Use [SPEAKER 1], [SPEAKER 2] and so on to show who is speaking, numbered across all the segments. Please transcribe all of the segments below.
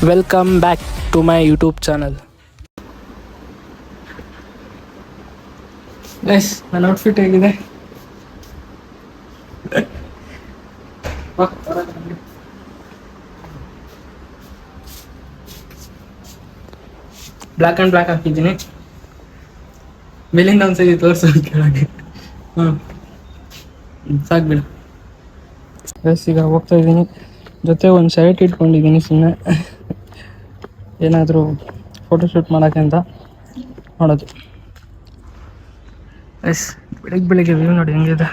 [SPEAKER 1] Welcome back to my YouTube channel. Guys, ನನ್ನ outfit ಹೇಗಿದೆ? Black and black ಹಾಕಿದ್ದೀನಿ. ಮೇಲಿಂದ ಒಂದ್ಸರಿ ತೋರಿಸು ಕೆಳಗೆ. ಸಾಕ್ಬಿಡು. ಗೈಸ್, ಈಗ ಹೋಗ್ತಾ ಇದ್ದೀನಿ. ಜೊತೆ ಒಂದು ಶರ್ಟ್ ಇಟ್ಕೊಂಡಿದ್ದೀನಿ ಸುಮ್ಮನೆ ಏನಾದರೂ ಫೋಟೋಶೂಟ್ ಮಾಡೋಕ್ಕೆ ಅಂತ ನೋಡೋದು. ಎಸ್, ಬೆಳಿಗ್ಗೆ ವ್ಯೂ ನೋಡಿ ಹೆಂಗಿದೆ.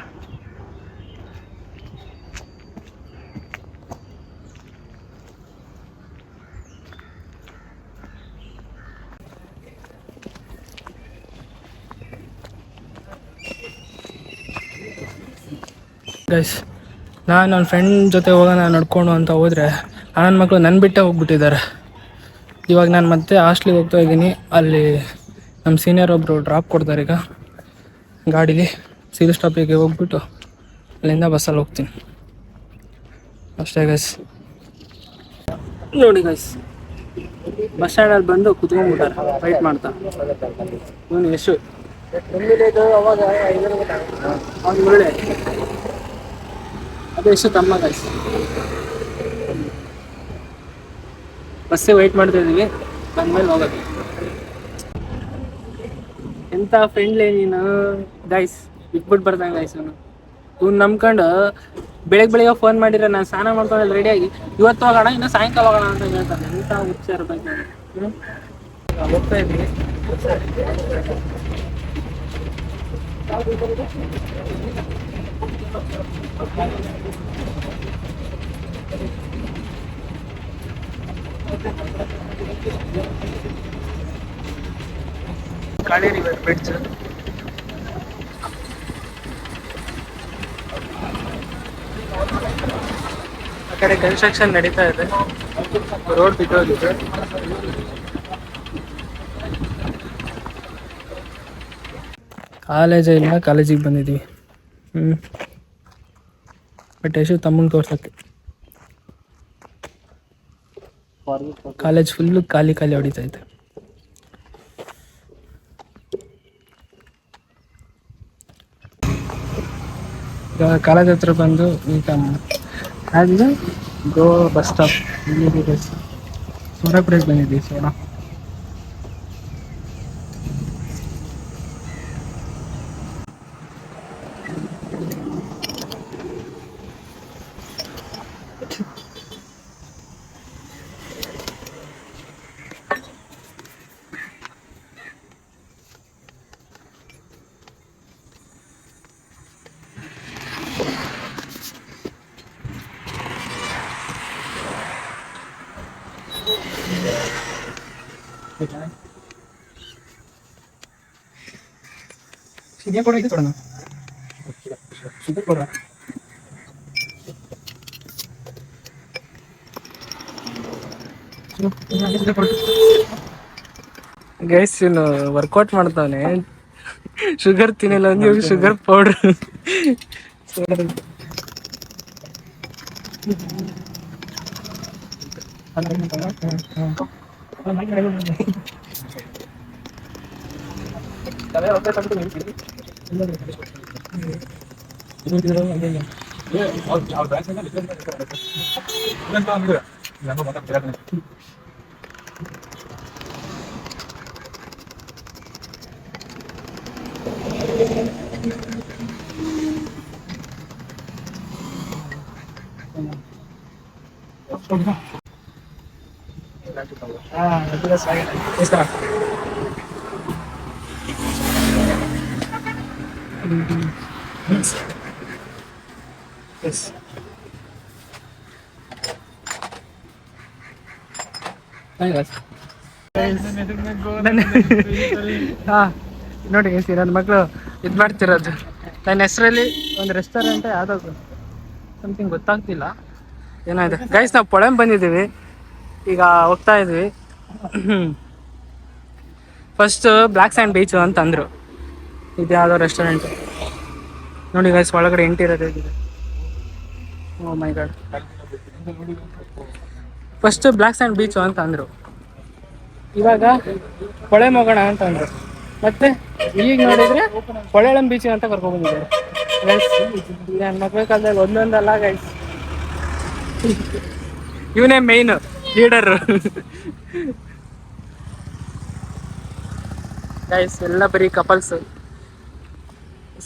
[SPEAKER 1] ಗೈಸ್, ನಾನು ನನ್ನ ಫ್ರೆಂಡ್ ಜೊತೆ ಹೋಗೋಣ ನಡ್ಕೊಂಡು ಅಂತ ಹೋದರೆ ನನ್ನ ಮಕ್ಕಳು ನನ್ನ ಬಿಟ್ಟೇ ಹೋಗ್ಬಿಟ್ಟಿದ್ದಾರೆ. ಇವಾಗ ನಾನು ಮತ್ತೆ ಹಾಸ್ಟ್ಲಿಗೆ ಹೋಗ್ತಾ ಇದ್ದೀನಿ. ಅಲ್ಲಿ ನಮ್ಮ ಸೀನಿಯರ್ ಒಬ್ಬರು ಡ್ರಾಪ್ ಕೊಡ್ತಾರೆ. ಈಗ ಗಾಡೀಲಿ ಸಿಲ್ ಸ್ಟಾಪಿಗೆ ಹೋಗ್ಬಿಟ್ಟು ಅಲ್ಲಿಂದ ಬಸ್ಸಲ್ಲಿ ಹೋಗ್ತೀನಿ ಅಷ್ಟೇ ಗೈಸ್. ನೋಡಿ ಗೈಸ್, ಬಸ್ ಸ್ಟ್ಯಾಂಡಲ್ಲಿ ಬಂದು ಕುತ್ಕೊಂಡ್ಬಿಟ್ಟಾರೆ ವೆಯ್ಟ್ ಮಾಡ್ತಾ. ಇವನು ಯಶು ಅವ್ನು ಮುರಳಿ, ಅದು ಯಶು ತಮ್ಮ ಗೈಸ್. ಬಸ್ಸೇ ವೆಯ್ಟ್ ಮಾಡ್ತಾ ಇದ್ದೀವಿ, ಬಂದಮೇಲೆ ಹೋಗೋದು. ಎಂಥ ಫ್ರೆಂಡ್ಲಿ ನೀನು ಗೈಸ್, ಬಿಟ್ಬಿಟ್ಟು ಬರ್ತಾನೆ ಗೈಸ್. ಇವ್ನು ನಂಬ್ಕೊಂಡು ಬೆಳಗ್ಗೆ ಫೋನ್ ಮಾಡಿದ್ರೆ ನಾನು ಸ್ನಾನ ಮಾಡ್ಕೊಂಡು ರೆಡಿಯಾಗಿ ಇವತ್ತು ಹೋಗೋಣ, ಇನ್ನು ಸಾಯಂಕಾಲ ಹೋಗೋಣ ಅಂತ ಹೇಳ್ತಾನೆ. ಎಂಥ ಹುಚ್ಚ ಇರ್ಬೇಕು. ಹೋಗ್ತಾ ಇದ್ದೀವಿ. Kali river bridge. ಆ ಕಡೆ ಕನ್ಸ್ಟ್ರಕ್ಷನ್ ನಡೀತಾ ಇದೆ, ರೋಡ್ ಬಿದ್ದೋಗಿದೆ. ಕಾಲೇಜೇ ಇಲ್ಲ, ಕಾಲೇಜಿಗೆ ಬಂದಿದ್ದೀವಿ. ಬಟ್ ಯಶು ತಮ್ಮಂಗೆ ತೋರ್ಸಕ್ಕೆ ಕಾಲೇಜ್ ಫುಲ್ಲು ಖಾಲಿ ಹೊಡಿತಾ ಇದೆ. ಈಗ ಕಾಲೇಜ್ ಹತ್ರ ಬಂದು ಈಗ ಆಗಿದೆ ಗೋ ಬಸ್ ಸ್ಟಾಪ್. ಇಲ್ಲಿದೆ ಸೋಡಾ ಕುಡಿಯೋಕೆ ಬಂದಿದ್ದೀವಿ. Soda Ini apa itu orang? Sudah orang. Guys, ಇವನು ವರ್ಕೌಟ್ ಮಾಡ್ತಾನೆ. ಶುಗರ್ ತಿನ್ನಲ್ಲ ಅಂದ್ರೆ ಇವಾಗ ಶುಗರ್ ಪೌಡರ್. Yes. ನೋಡಿ ಗೈಸ್, ನನ್ನ ಮಕ್ಕಳು ಇದು ಮಾಡ್ತಿರೋದು. ನನ್ನ ಹೆಸರಲ್ಲಿ ಒಂದು ರೆಸ್ಟೋರೆಂಟ್ ಯಾವುದಾದ್ರು ಸಮಥಿಂಗ್ ಗೊತ್ತಾಗ್ತಿಲ್ಲ ಏನಾಗಿದೆ. ಗೈಸ್, ನಾವು ಪೊಳಂ ಬಂದಿದ್ದೀವಿ, ಈಗ ಹೋಗ್ತಾ ಇದ್ವಿ. ಫಸ್ಟ್ ಬ್ಲ್ಯಾಕ್ ಸ್ಯಾಂಡ್ ಬೀಚು ಅಂತ ಅಂದರು. ಇದು ಯಾವುದೋ ರೆಸ್ಟೋರೆಂಟ್ ನೋಡಿ ಗೈಸ್, ಒಳಗಡೆ ಇಂಟೀರಿಯರ್ ಹೇಗಿದೆ. Oh my god. First black sand beach ಅಂತ ಅಂದರು, ಇವಾಗ ಹೊಳೆ ಮೋಗೋಣ ಅಂತ ಅಂದರು, ಮತ್ತೆ ಈಗ ನೋಡಿದರೆ ಹೊಳೆಳಂ ಬೀಚಿಗೆ ಅಂತ ಕರ್ಕೊಂಡ್ಬಂದಿದ್ದಾರೆ ಗೈಸ್. ನನ್ನ ಮದುವೆ ಕಾಲದಲ್ಲಿ ಒಂದೊಂದಲ್ಲ ಗೈಸ್, ಇವನೇ ಮೇಯ್ನ್ ಲೀಡರ್ ಗೈಸ್. ಎಲ್ಲ ಬರೀ couples.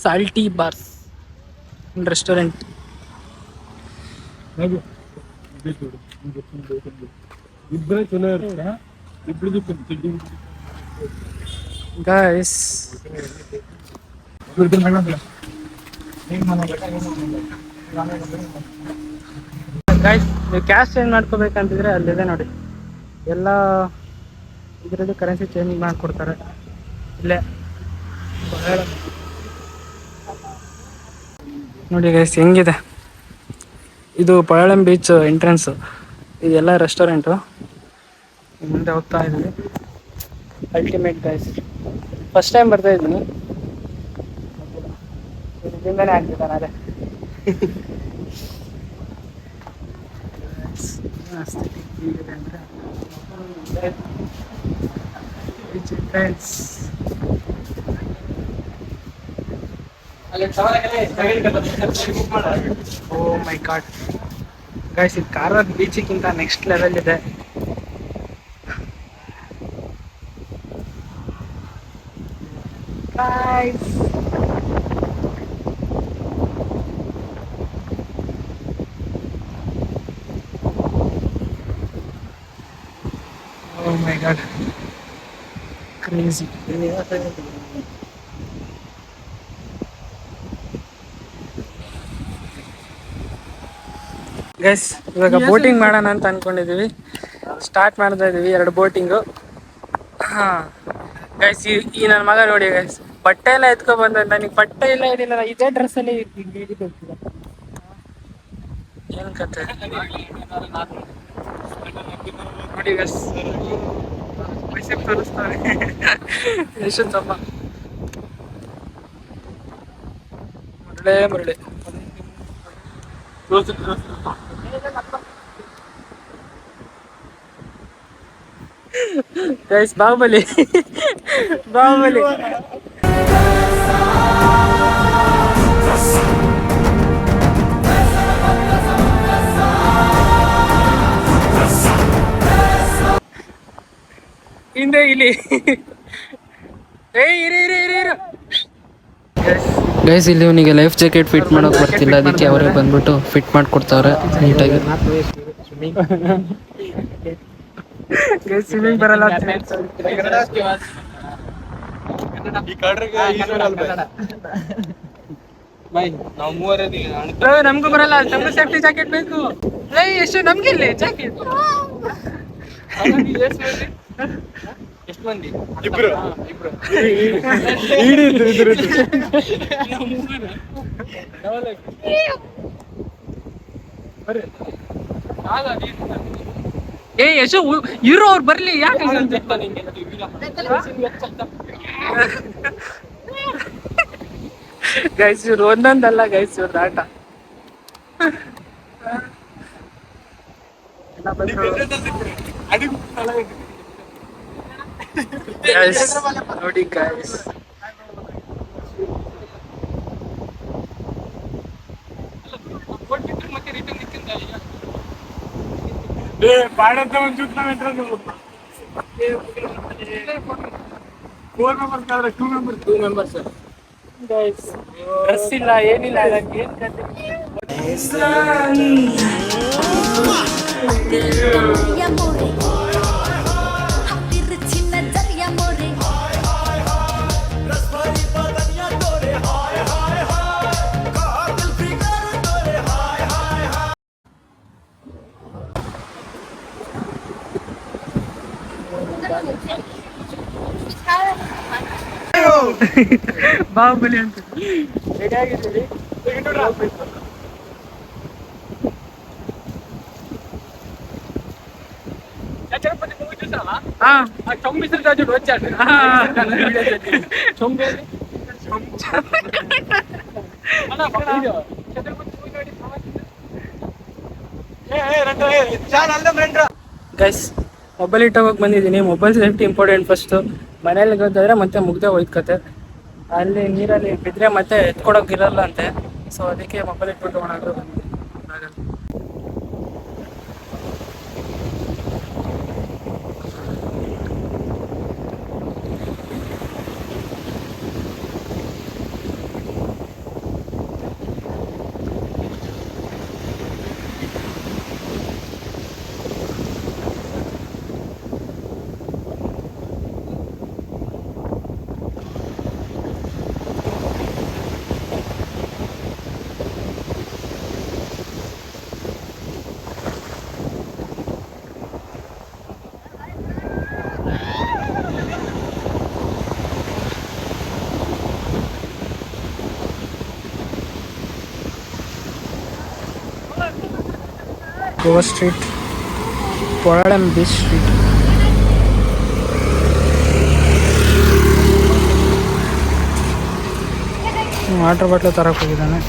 [SPEAKER 1] Salty bars restaurant guys. Guys ನೀವು ಕ್ಯಾಶ್ ಚೇಂಜ್ ಮಾಡ್ಕೋಬೇಕಂತಿದ್ರೆ ಅಲ್ಲಿದೆ ನೋಡಿ, ಎಲ್ಲ ಇದರದ್ದು ಕರೆನ್ಸಿ ಚೇಂಜ್ ಮಾಡಿಕೊಡ್ತಾರೆ ಇಲ್ಲೇ. ನೋಡಿ ಗೈಸ್ ಹೆಂಗಿದೆ ಇದು ಪಳಳಂ ಬೀಚ್ ಎಂಟ್ರೆನ್ಸು, ಇದೆಲ್ಲ ರೆಸ್ಟೋರೆಂಟು. ಮುಂದೆ ಹೋಗ್ತಾ ಇದ್ದೀನಿ. ಅಲ್ಟಿಮೇಟ್ ಗೈಸ್, ಫಸ್ಟ್ ಟೈಮ್ ಬರ್ತಾ ಇದ್ದೀನಿ, ಇದರಿಂದನೇ ಆಗ್ತಿದ್ದಾನೆ ಅದೇ ಹೇಗಿದೆ ಅಂದರೆ beach entrance. O my god guys, ಇದು ಕಾರವಾರ ಬೀಚಿಗಿಂತ ನೆಕ್ಸ್ಟ್ ಲೆವೆಲ್ ಇದೆ. Guys O my god crazy. Guys ಇವಾಗ ಬೋಟಿಂಗ್ ಮಾಡೋಣ ಅಂತ ಅನ್ಕೊಂಡಿದೀವಿ, ಸ್ಟಾರ್ಟ್ ಮಾಡ್ತಾ ಇದೀವಿ 2 ಬೋಟಿಂಗು. ಹಾಂ ಗೈಸ್, ಈ ನನ್ನ ಮಗ ನೋಡಿ ಗೈಸ್, ಬಟ್ಟೆ ಎಲ್ಲ ಎತ್ಕೊ ಬಂದ, ನನಗೆ ಬಟ್ಟೆ ಇಲ್ಲ ಏನಿಲ್ಲ, ಇದೇ ಡ್ರೆಸ್ಸಲ್ಲಿ ಏನು ಕತೆ ನೋಡಿ ಗೈಸ್, ಬೈಸೆಪ್ ತೋರಿಸ್ತಾರೆ ಯಶವಂತಮ್ಮ. ಮುರಳೆ ಗೈಸ್, ಬಾಹುಬಲಿ ಬಾಹುಬಲಿ. ಹಿಂದೆ ಇಲ್ಲಿ ಗೈಸ್, ಇಲ್ಲಿ ಇವನಿಗೆ ಲೈಫ್ ಜಾಕೆಟ್ ಫಿಟ್ ಮಾಡೋಕೆ ಬರ್ತಿಲ್ಲ, ಅದಕ್ಕೆ ಅವರೇ ಬಂದ್ಬಿಟ್ಟು ಫಿಟ್ ಮಾಡಿಕೊಡ್ತಾವ್ರೆ ನೀಟಾಗಿ. ಸ್ವಿಮ್ಮಿಂಗ್ ಬರಲ್ಲ, ನಮಗೂ ಬರಲ್ಲ, ನಮ್ಗೂ ಸೇಫ್ಟಿ ಜಾಕೆಟ್ ಬೇಕು. ಎಷ್ಟು ನಮ್ಗೆ ಇಲ್ಲಿ ಜಾಕೆಟ್? ಎಷ್ಟು ಮಂದಿ? ಇಬ್ರು. ಏ ಯಶು ಇರೋ, ಅವ್ರು ಬರ್ಲಿ, ಯಾಕೆ ಗೈಸ್, ಇವ್ರು ಒಂದೊಂದಲ್ಲ ಗೈಸ್, ಇವ್ರದ್ದು ಆಟ. ನೋಡಿ ಗೈಸ್, ಡ್ರೆಸ್ ಇಲ್ಲ ಏನಿಲ್ಲ, ಏನ್ ಕತೆ. ಬಾಹುಬಲಿ ಅಂತ ರೆಡಿ ಆಗಿದ್ದೀವಿ. ಗೈಸ್ ಮೊಬೈಲ್ ಇಟ್ಟೋಗಕ್ಕೆ ಬಂದಿದ್ದೀನಿ. Mobile safety important first. ಮನೇಲಿ ಗೊತ್ತಾದರೆ ಮತ್ತೆ ಮುಗ್ದೆ ಹೋಯ್ತು ಕತೆ. ಅಲ್ಲಿ ನೀರಲ್ಲಿ ಬಿದ್ದರೆ ಮತ್ತೆ ಎತ್ಕೊಡೋಕ್ಕಿರಲ್ಲ ಅಂತೆ. ಸೊ ಅದಕ್ಕೆ ಮೊಬೈಲ್ ಇಟ್ಬಿಟ್ಟು ಹೋಗೋಣ. Goa street, Kovalam beach street. Water bottle ತರಕ್ಕೆ ಹೋಗಿದ್ದಾನೆ.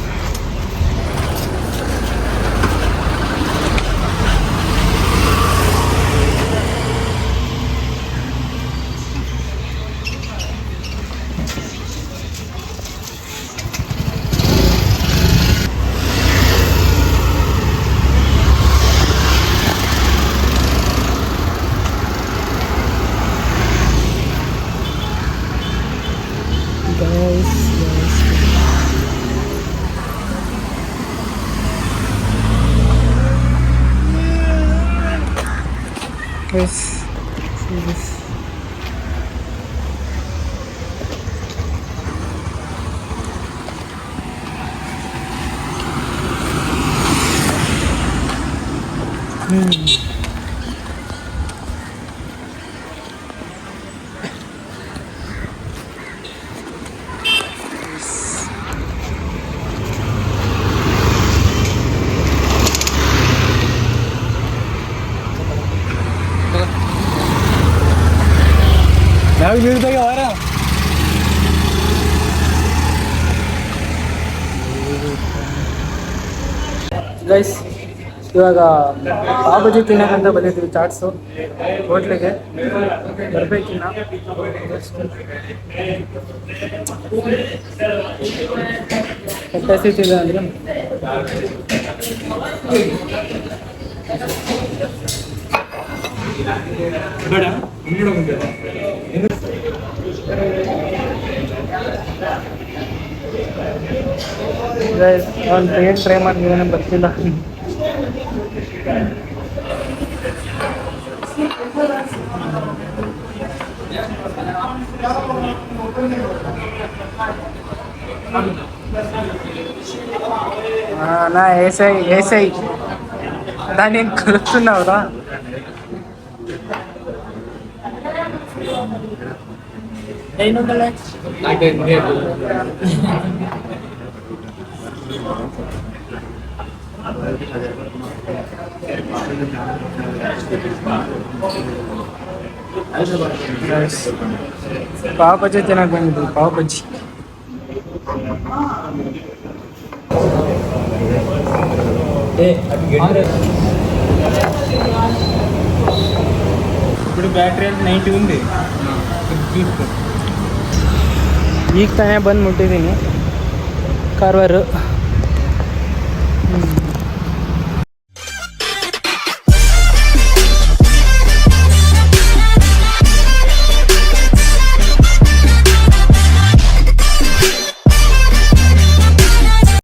[SPEAKER 1] Guys, see this. ಯಾವ ಬೀಳ್ದಾಗ ವಾರ ಗೈಸ್, ಇವಾಗ ಪಾವ್ ಬಜಿ ತಿನ್ನೋಕ್ಕಂತ ಬಂದಿದ್ದೀವಿ ಚಾಟ್ಸು ಹೋಟ್ಲಿಗೆ. ಬರ್ಬೇಕಿನ್ನ ಕೆಪಾಸಿಟಿ ಅಂದರೆ ಅವ್ನು ಟ್ರೈ ಮಾಡಿ ಏನೇ ಬರ್ತಿಲ್ಲ. నా ఏసై దాన్ని ఏం కలుపుతున్నావురా? ಪಾವ್ ಬಜ್ಜಿ ತಿನ್ನಕ್ಕೆ ಬಂದಿದ್ವಿ. ಪಾವ್ ಬಜ್ಜಿ
[SPEAKER 2] ఇప్పుడు బ్యాటరీ అంటే 90 ఉంది.
[SPEAKER 1] ಈಗ ತಾನೇ ಬಂದು ಮುಟ್ಟಿದ್ದೀನಿ ಕಾರ್ವಾರು.